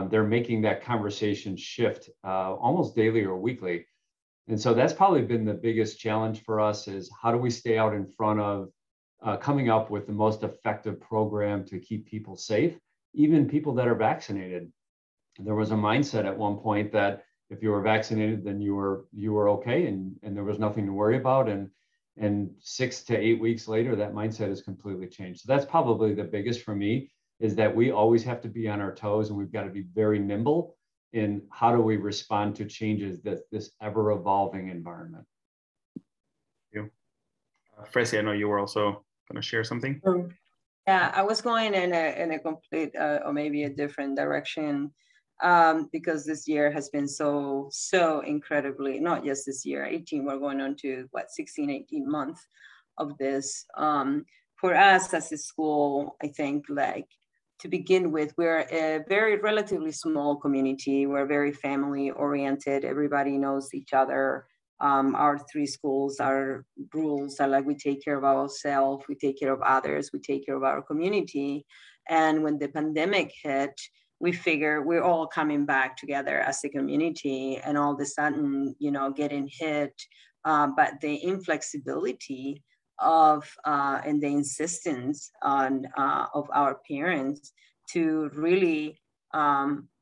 they're making that conversation shift almost daily or weekly. And so that's probably been the biggest challenge for us, is how do we stay out in front of coming up with the most effective program to keep people safe, even people that are vaccinated. There was a mindset at one point that if you were vaccinated, then you were okay, and there was nothing to worry about. And 6 to 8 weeks later, that mindset has completely changed. So that's probably the biggest for me, is that we always have to be on our toes, and we've got to be very nimble in how do we respond to changes that this ever evolving environment. Thank you. Fresia, I know you were also going to share something. Yeah, I was going in a complete or maybe a different direction because this year has been so incredibly, not just this year, 18, we're going on to what, 16, 18 months of this. For us as a school, I think, like, to begin with, we're a very relatively small community. We're very family oriented. Everybody knows each other. Our three schools, our rules are like, we take care of ourselves, we take care of others, we take care of our community. And when the pandemic hit, we figure we're all coming back together as a community, and all of a sudden, you know, getting hit. But the inflexibility of and the insistence on of our parents to really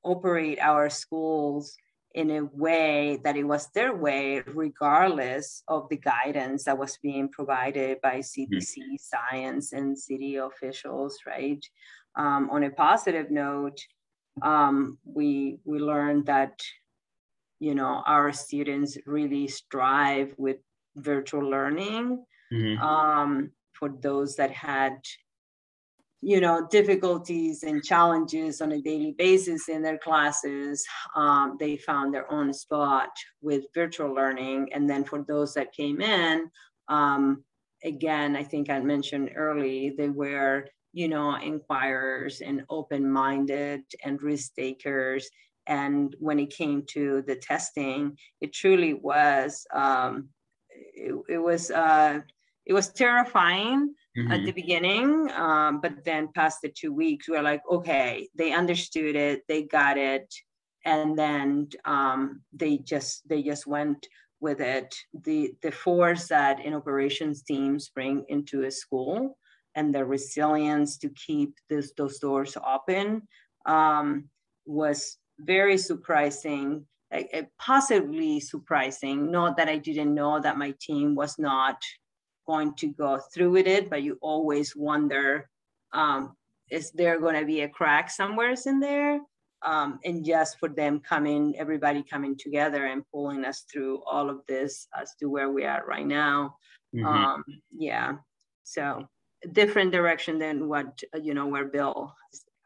operate our schools in a way that it was their way, regardless of the guidance that was being provided by CDC, science, and city officials, right? On a positive note, we learned that, you know, our students really strive with virtual learning. For those that had, you know, difficulties and challenges on a daily basis in their classes, they found their own spot with virtual learning. And then for those that came in, again, I think I mentioned early, they were, you know, inquirers and open-minded and risk takers. And when it came to the testing, it truly was, it was terrifying at the beginning, but then past the 2 weeks, we were like, okay, they understood it, they got it, and then they just went with it. The force that in operations teams bring into a school and the resilience to keep those doors open was very surprising. Possibly surprising, not that I didn't know that my team was not going to go through with it, but you always wonder, is there going to be a crack somewhere in there? And just for them everybody coming together and pulling us through all of this as to where we are right now. Yeah, so a different direction than what, you know, where Bill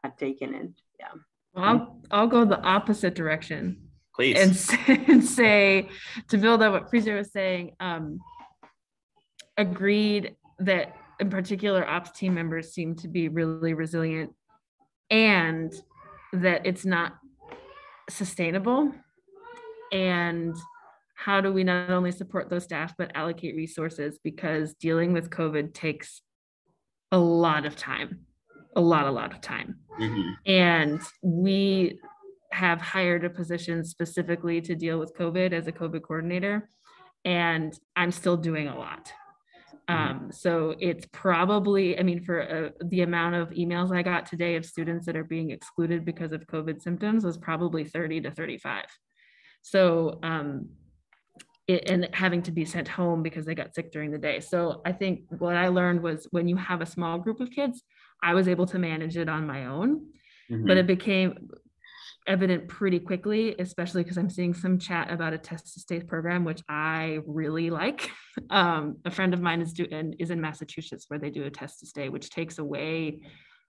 had taken it. Yeah. Well, I'll go the opposite direction. Please. And say, to build on what Fresia was saying, agreed that in particular ops team members seem to be really resilient, and that it's not sustainable. And how do we not only support those staff, but allocate resources, because dealing with COVID takes a lot of time, a lot of time. And we have hired a position specifically to deal with COVID as a COVID coordinator, and I'm still doing a lot. So it's probably, I mean, for the amount of emails I got today of students that are being excluded because of COVID symptoms was probably 30 to 35. So, and having to be sent home because they got sick during the day. So I think what I learned was, when you have a small group of kids, I was able to manage it on my own, but it became evident pretty quickly, especially because I'm seeing some chat about a test to stay program, which I really like. A friend of mine is in Massachusetts, where they do a test to stay, which takes away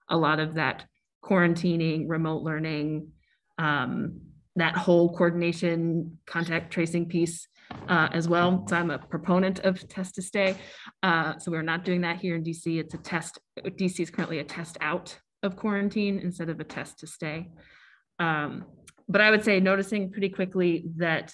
a lot of that quarantining, remote learning, that whole coordination, contact tracing piece as well. So I'm a proponent of test to stay. So we're not doing that here in DC. It's a test. DC is currently a test out of quarantine instead of a test to stay. But I would say, noticing pretty quickly that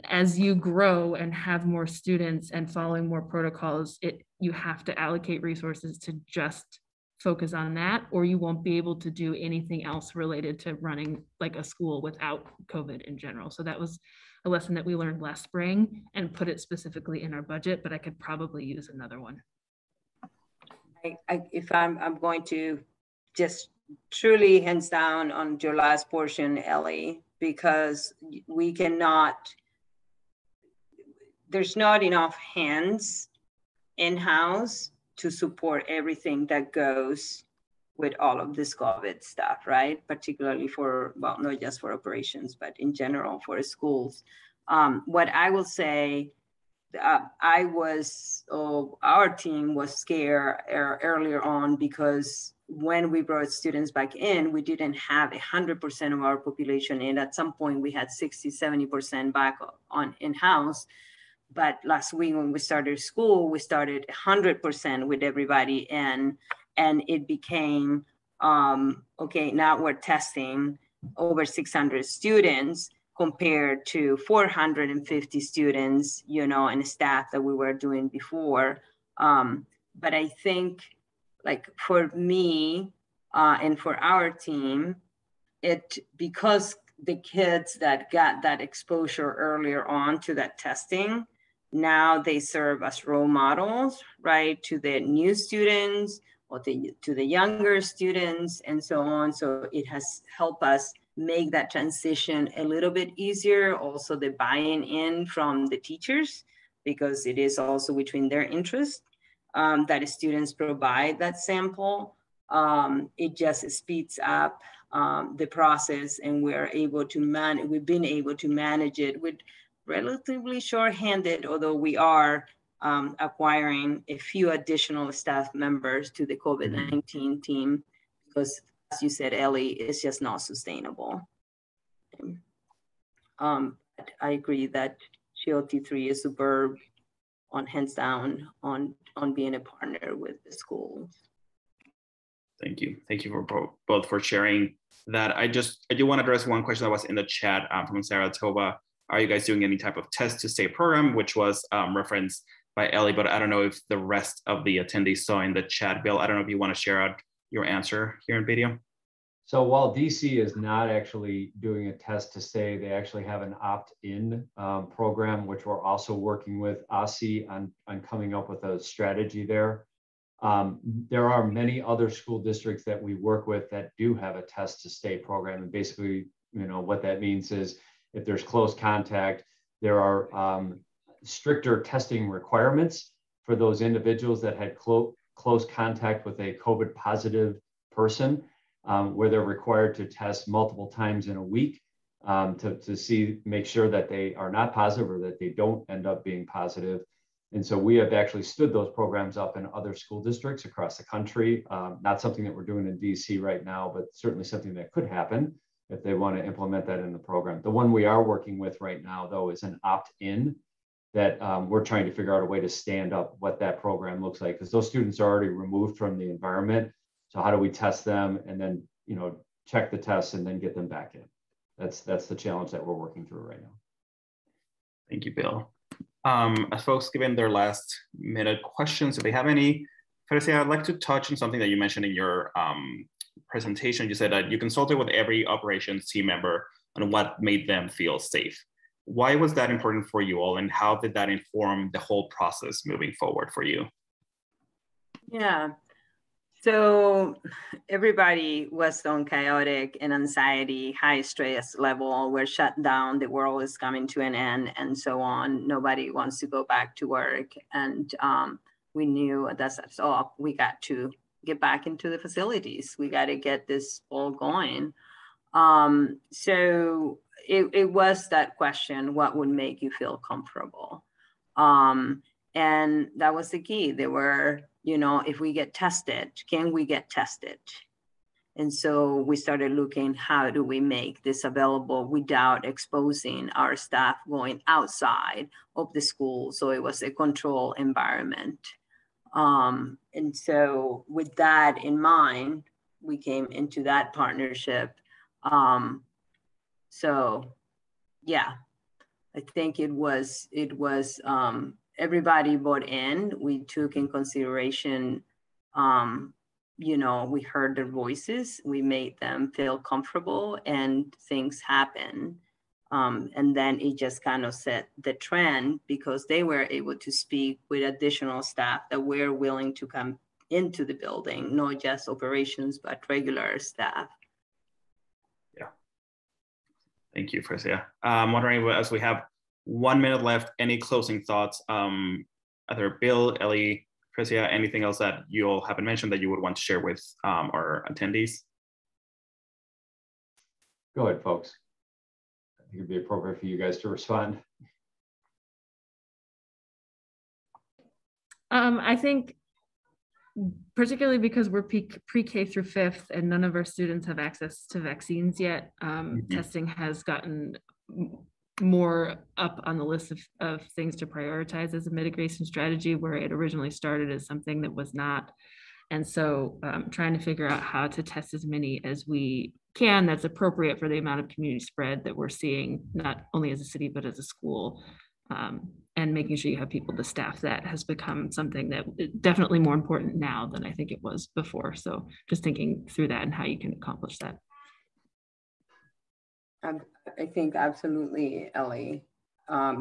as you grow and have more students and following more protocols, you have to allocate resources to just focus on that, or you won't be able to do anything else related to running like a school without COVID in general. So that was a lesson that we learned last spring and put it specifically in our budget, but I could probably use another one. If I'm going to just truly hands down on your last portion, Elle, because we cannot, there's not enough hands in-house to support everything that goes with all of this COVID stuff, right? Particularly for, well, not just for operations, but in general for schools. What I will say, our team was scared earlier on because when we brought students back in, we didn't have 100% of our population in. At some point, we had 60, 70% back on in-house. But last week when we started school, we started 100% with everybody, and it became, okay, now we're testing over 600 students compared to 450 students, you know, and staff that we were doing before. But I think, like, for me and for our team, because the kids that got that exposure earlier on to that testing, now they serve as role models, right, to the new students or to the younger students and so on. So it has helped us make that transition a little bit easier. Also the buying in from the teachers, because it is also within their interest that students provide that sample. It just speeds up the process, and we're able to we've been able to manage it with relatively short-handed, although we are acquiring a few additional staff members to the COVID-19 team, because as you said, Elle, it's just not sustainable. I agree that Shield T3 is superb on hands down on being a partner with the schools. Thank you. Thank you for both for sharing that. I do want to address one question that was in the chat from Saratoga. Are you guys doing any type of test to stay program, which was referenced by Elle, but I don't know if the rest of the attendees saw in the chat. Bill, I don't know if you want to share out your answer here in video. So while DC is not actually doing a test to stay, they actually have an opt-in program, which we're also working with OSSI on coming up with a strategy there. There are many other school districts that we work with that do have a test to stay program. And basically, you know, what that means is if there's close contact, there are stricter testing requirements for those individuals that had close contact with a COVID positive person, where they're required to test multiple times in a week to make sure that they are not positive or that they don't end up being positive. And so we have actually stood those programs up in other school districts across the country. Not something that we're doing in DC right now, but certainly something that could happen if they want to implement that in the program. The one we are working with right now, though, is an opt-in that we're trying to figure out a way to stand up what that program looks like, because those students are already removed from the environment. So how do we test them and then, you know, check the tests and then get them back in? That's the challenge that we're working through right now. Thank you, Bill. As folks given their last minute questions, if they have any, Fresia, I'd like to touch on something that you mentioned in your presentation. You said that you consulted with every operations team member on what made them feel safe. Why was that important for you all, and how did that inform the whole process moving forward for you? Yeah. So everybody was on chaotic and anxiety, high stress level. We're shut down. The world is coming to an end and so on. Nobody wants to go back to work. And we knew that's all. We got to get back into the facilities. We got to get this all going. So it was that question, what would make you feel comfortable? And that was the key. There were, you know, if we get tested, can we get tested? And so we started looking, how do we make this available without exposing our staff going outside of the school? So it was a controlled environment. And so with that in mind, we came into that partnership. So yeah, I think it was everybody bought in. We took in consideration, you know, we heard their voices, we made them feel comfortable, and things happen. And then it just kind of set the trend, because they were able to speak with additional staff that were willing to come into the building, not just operations, but regular staff. Yeah. Thank you, Fresia. I'm wondering, as we have 1 minute left, any closing thoughts? Either Bill, Elle, Fresia, anything else that you all haven't mentioned that you would want to share with our attendees? Go ahead, folks. I think it'd be appropriate for you guys to respond. I think particularly because we're pre-K through fifth and none of our students have access to vaccines yet, testing has gotten more up on the list of things to prioritize as a mitigation strategy, where it originally started as something that was not. And so trying to figure out how to test as many as we can that's appropriate for the amount of community spread that we're seeing, not only as a city, but as a school. And making sure you have people to staff that has become something that is definitely more important now than I think it was before. So just thinking through that and how you can accomplish that. I think absolutely, Elle,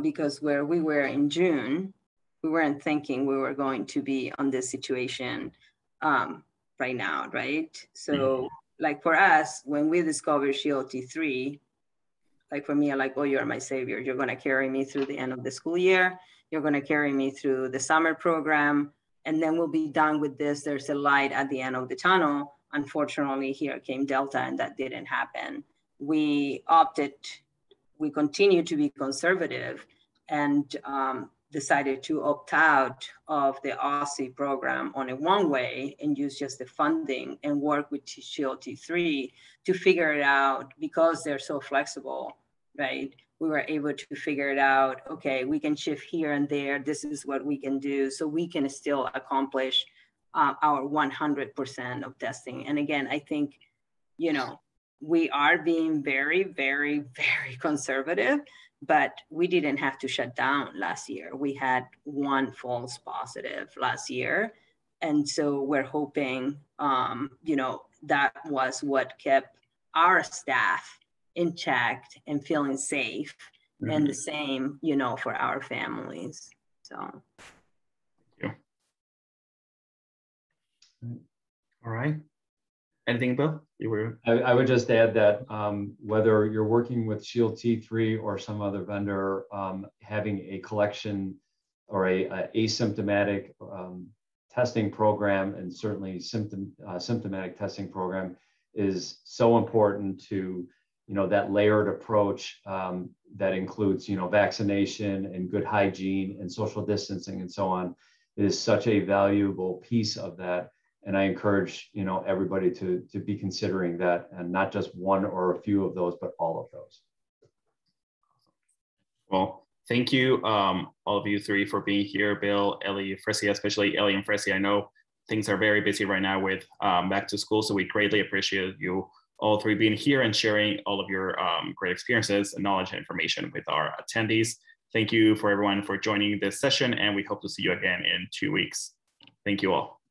because where we were in June, we weren't thinking we were going to be on this situation right now, right? So like for us, when we discovered Shield T3, like for me, I'm like, oh, you're my savior. You're gonna carry me through the end of the school year. You're gonna carry me through the summer program, and then we'll be done with this. There's a light at the end of the tunnel. Unfortunately, here came Delta and that didn't happen. We continue to be conservative and decided to opt out of the Aussie program on a one-way and use just the funding and work with Shield T3 to figure it out. Because they're so flexible, right? We were able to figure it out. Okay, we can shift here and there. This is what we can do. So we can still accomplish our 100% of testing. And again, I think, we are being very, very, very conservative, but we didn't have to shut down last year. We had one false positive last year. And so we're hoping, that was what kept our staff in check and feeling safe, and the same, for our families. So. Thank you. All right. Anything, Bill? I would just add that whether you're working with Shield T3 or some other vendor, having a collection or a asymptomatic testing program, and certainly symptomatic testing program, is so important to that layered approach that includes vaccination and good hygiene and social distancing and so on, is such a valuable piece of that. And I encourage everybody to be considering that, and not just one or a few of those, but all of those. Well, thank you, all of you three, for being here. Bill, Elle, Fresia, especially Elle and Fresia. I know things are very busy right now with back to school, so we greatly appreciate you all three being here and sharing all of your great experiences and knowledge and information with our attendees. Thank you for everyone for joining this session, and we hope to see you again in 2 weeks. Thank you all.